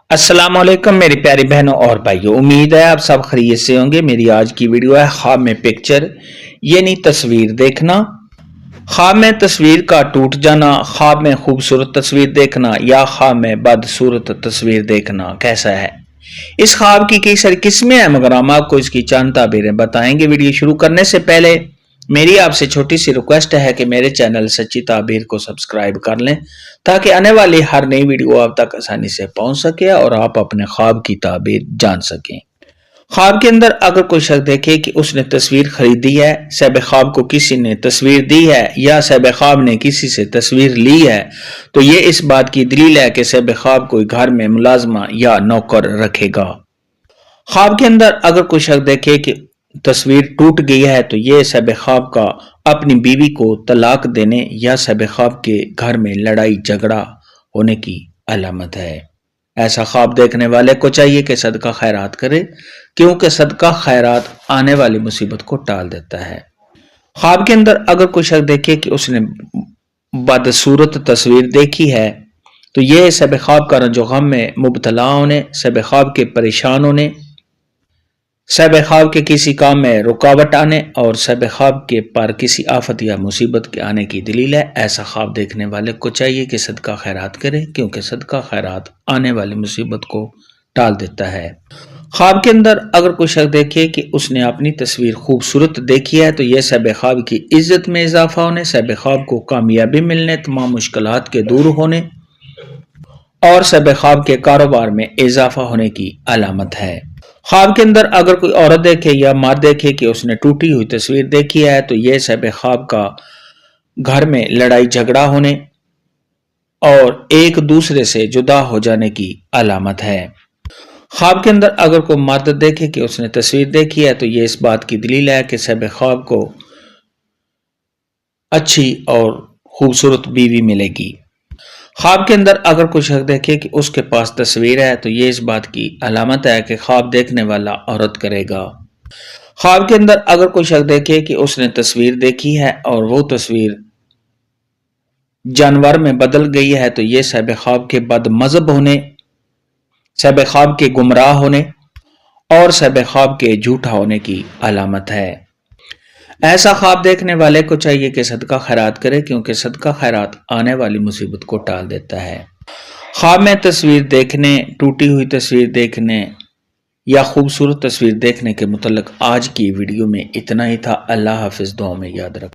السلام علیکم میری پیاری بہنوں اور بھائیوں، امید ہے آپ سب خیریت سے ہوں گے۔ میری آج کی ویڈیو ہے خواب میں پکچر یعنی تصویر دیکھنا۔ خواب میں تصویر کا ٹوٹ جانا، خواب میں خوبصورت تصویر دیکھنا یا خواب میں بدصورت تصویر دیکھنا کیسا ہے؟ اس خواب کی کئی ساری قسمیں ہیں، مگر ہم آپ کو اس کی چند تعبیریں بتائیں گے۔ ویڈیو شروع کرنے سے پہلے میری آپ سے چھوٹی سی ریکویسٹ ہے کہ میرے چینل سچی تعبیر کو سبسکرائب کر لیں تاکہ آنے والی ہر نئی ویڈیو آپ تک آسانی سے پہنچ سکے اور آپ اپنے خواب کی تعبیر جان سکیں۔ خواب کے اندر اگر کوئی شخص دیکھے کہ اس نے تصویر خریدی ہے، صاحب خواب کو کسی نے تصویر دی ہے یا صاحب خواب نے کسی سے تصویر لی ہے، تو یہ اس بات کی دلیل ہے کہ صاحب خواب کوئی گھر میں ملازمہ یا نوکر رکھے گا۔ خواب کے اندر اگر کوئی شخص دیکھے کہ تصویر ٹوٹ گئی ہے تو یہ صاحب خواب کا اپنی بیوی کو طلاق دینے یا صاحب خواب کے گھر میں لڑائی جھگڑا ہونے کی علامت ہے۔ ایسا خواب دیکھنے والے کو چاہیے کہ صدقہ خیرات کرے، کیونکہ صدقہ خیرات آنے والی مصیبت کو ٹال دیتا ہے۔ خواب کے اندر اگر کوئی شخص دیکھے کہ اس نے بدصورت تصویر دیکھی ہے تو یہ صاحب خواب کا رنج و غم میں مبتلا ہونے، صاحب خواب کے پریشان ہونے، صاحب خواب کے کسی کام میں رکاوٹ آنے اور صاحب خواب کے پر کسی آفت یا مصیبت کے آنے کی دلیل ہے۔ ایسا خواب دیکھنے والے کو چاہیے کہ صدقہ خیرات کرے، کیونکہ صدقہ خیرات آنے والی مصیبت کو ٹال دیتا ہے۔ خواب کے اندر اگر کوئی شخص دیکھے کہ اس نے اپنی تصویر خوبصورت دیکھی ہے تو یہ صاحب خواب کی عزت میں اضافہ ہونے، صاحب خواب کو کامیابی ملنے، تمام مشکلات کے دور ہونے اور صاحب خواب کے کاروبار میں اضافہ ہونے کی علامت ہے۔ خواب کے اندر اگر کوئی عورت دیکھے یا مرد دیکھے کہ اس نے ٹوٹی ہوئی تصویر دیکھی ہے تو یہ صاحب خواب کا گھر میں لڑائی جھگڑا ہونے اور ایک دوسرے سے جدا ہو جانے کی علامت ہے۔ خواب کے اندر اگر کوئی مرد دیکھے کہ اس نے تصویر دیکھی ہے تو یہ اس بات کی دلیل ہے کہ صاحب خواب کو اچھی اور خوبصورت بیوی ملے گی۔ خواب کے اندر اگر کوئی شخص دیکھے کہ اس کے پاس تصویر ہے تو یہ اس بات کی علامت ہے کہ خواب دیکھنے والا عورت کرے گا۔ خواب کے اندر اگر کوئی شخص دیکھے کہ اس نے تصویر دیکھی ہے اور وہ تصویر جانور میں بدل گئی ہے تو یہ صاحب خواب کے بد مذہب ہونے، صاحب خواب کے گمراہ ہونے اور صاحب خواب کے جھوٹا ہونے کی علامت ہے۔ ایسا خواب دیکھنے والے کو چاہیے کہ صدقہ خیرات کرے، کیونکہ صدقہ خیرات آنے والی مصیبت کو ٹال دیتا ہے۔ خواب میں تصویر دیکھنے، ٹوٹی ہوئی تصویر دیکھنے یا خوبصورت تصویر دیکھنے کے متعلق آج کی ویڈیو میں اتنا ہی تھا۔ اللہ حافظ، دعاؤں میں یاد رکھیں۔